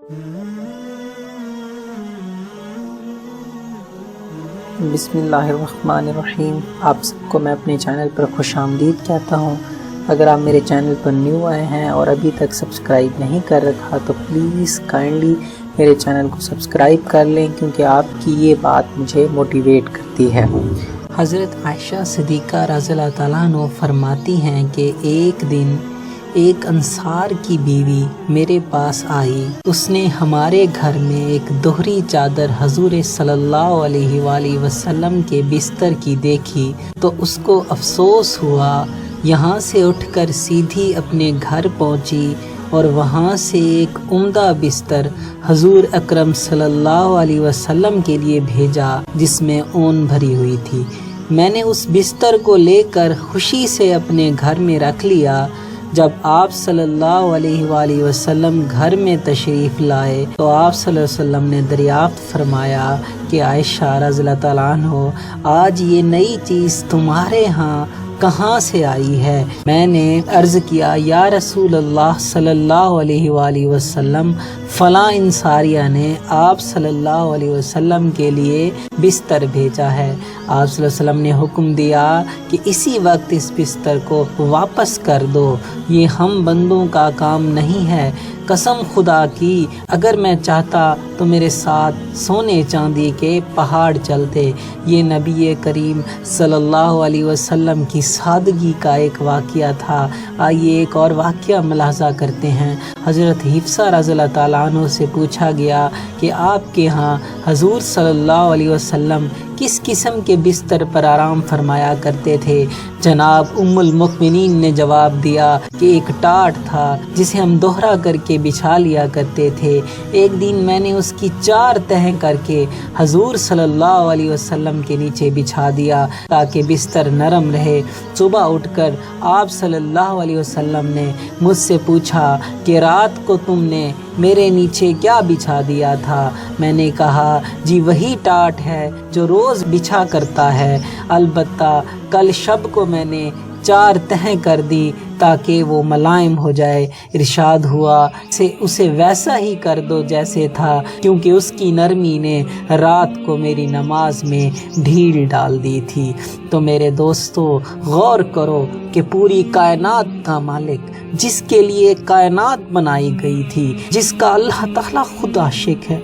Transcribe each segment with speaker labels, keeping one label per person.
Speaker 1: بسم اللہ الرحمن الرحیم۔ آپ سب کو میں اپنے چینل پر خوش آمدید کہتا ہوں۔ اگر آپ میرے چینل پر نیو آئے ہیں اور ابھی تک سبسکرائب نہیں کر رکھا تو پلیز کائنڈلی میرے چینل کو سبسکرائب کر لیں، کیونکہ آپ کی یہ بات مجھے موٹیویٹ کرتی ہے۔ حضرت عائشہ صدیقہ رضی اللہ تعالیٰ عنہ فرماتی ہیں کہ ایک دن ایک انصار کی بیوی میرے پاس آئی۔ اس نے ہمارے گھر میں ایک دوہری چادر حضور صلی اللہ علیہ وآلہ وسلم کے بستر کی دیکھی تو اس کو افسوس ہوا۔ یہاں سے اٹھ کر سیدھی اپنے گھر پہنچی اور وہاں سے ایک عمدہ بستر حضور اکرم صلی اللہ علیہ وسلم کے لیے بھیجا جس میں اون بھری ہوئی تھی۔ میں نے اس بستر کو لے کر خوشی سے اپنے گھر میں رکھ لیا۔ جب آپ صلی اللہ علیہ وآلہ وسلم گھر میں تشریف لائے تو آپ صلی اللہ علیہ وسلم نے دریافت فرمایا کہ عائشہ رضی اللہ تعالیٰ عنہ، آج یہ نئی چیز تمہارے ہاں کہاں سے آئی ہے؟ میں نے عرض کیا، یا رسول اللہ صلی اللہ علیہ وآلہ وسلم، فلاں انصاریہ نے آپ صلی اللہ علیہ وسلم کے لیے بستر بھیجا ہے۔ آپ صلی اللہ علیہ وسلم نے حکم دیا کہ اسی وقت اس بستر کو واپس کر دو، یہ ہم بندوں کا کام نہیں ہے۔ قسم خدا کی، اگر میں چاہتا تو میرے ساتھ سونے چاندی کے پہاڑ چلتے۔ یہ نبی کریم صلی اللہ علیہ وسلم کی سادگی کا ایک واقعہ تھا۔ آئیے ایک اور واقعہ ملاحظہ کرتے ہیں۔ حضرت حفصہ رضی اللہ تعالیٰ عنہ سے پوچھا گیا کہ آپ کے ہاں حضور صلی اللہ علیہ وسلم کس قسم کے بستر پر آرام فرمایا کرتے تھے؟ جناب ام المؤمنین نے جواب دیا کہ ایک ٹاٹ تھا جسے ہم دوہرا کر کے بچھا لیا کرتے تھے۔ ایک دن میں نے اس کی 4 تہیں کر کے حضور صلی اللہ علیہ وسلم کے نیچے بچھا دیا تاکہ بستر نرم رہے۔ صبح اٹھ کر آپ صلی اللہ علیہ وسلم نے مجھ سے پوچھا کہ رات کو تم نے میرے نیچے کیا بچھا دیا تھا؟ میں نے کہا، جی وہی ٹاٹ ہے جو روز بچھا کرتا ہے، البتہ کل شب کو میں نے 4 تہیں کر دی تاکہ وہ ملائم ہو جائے۔ ارشاد ہوا، اسے ویسا ہی کر دو جیسے تھا، کیونکہ اس کی نرمی نے رات کو میری نماز میں ڈھیل ڈال دی تھی۔ تو میرے دوستو، غور کرو کہ پوری کائنات کا مالک، جس کے لیے کائنات بنائی گئی تھی، جس کا اللہ تعالیٰ خود عاشق ہے،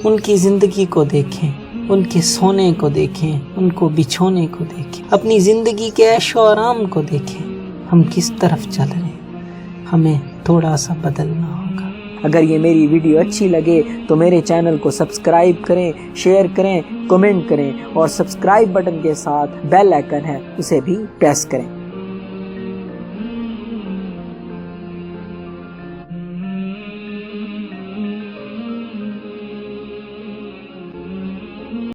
Speaker 1: ان کی زندگی کو دیکھیں، ان کے سونے کو دیکھیں، ان کو بچھونے کو دیکھیں، اپنی زندگی کے عیش و آرام کو دیکھیں۔ ہم کس طرف چل رہے ہیں؟ ہمیں تھوڑا سا بدلنا ہوگا۔ اگر یہ میری ویڈیو اچھی لگے تو میرے چینل کو سبسکرائب کریں، شیئر کریں، کمنٹ کریں اور سبسکرائب بٹن کے ساتھ بیل آئیکن ہے اسے بھی پریس کریں۔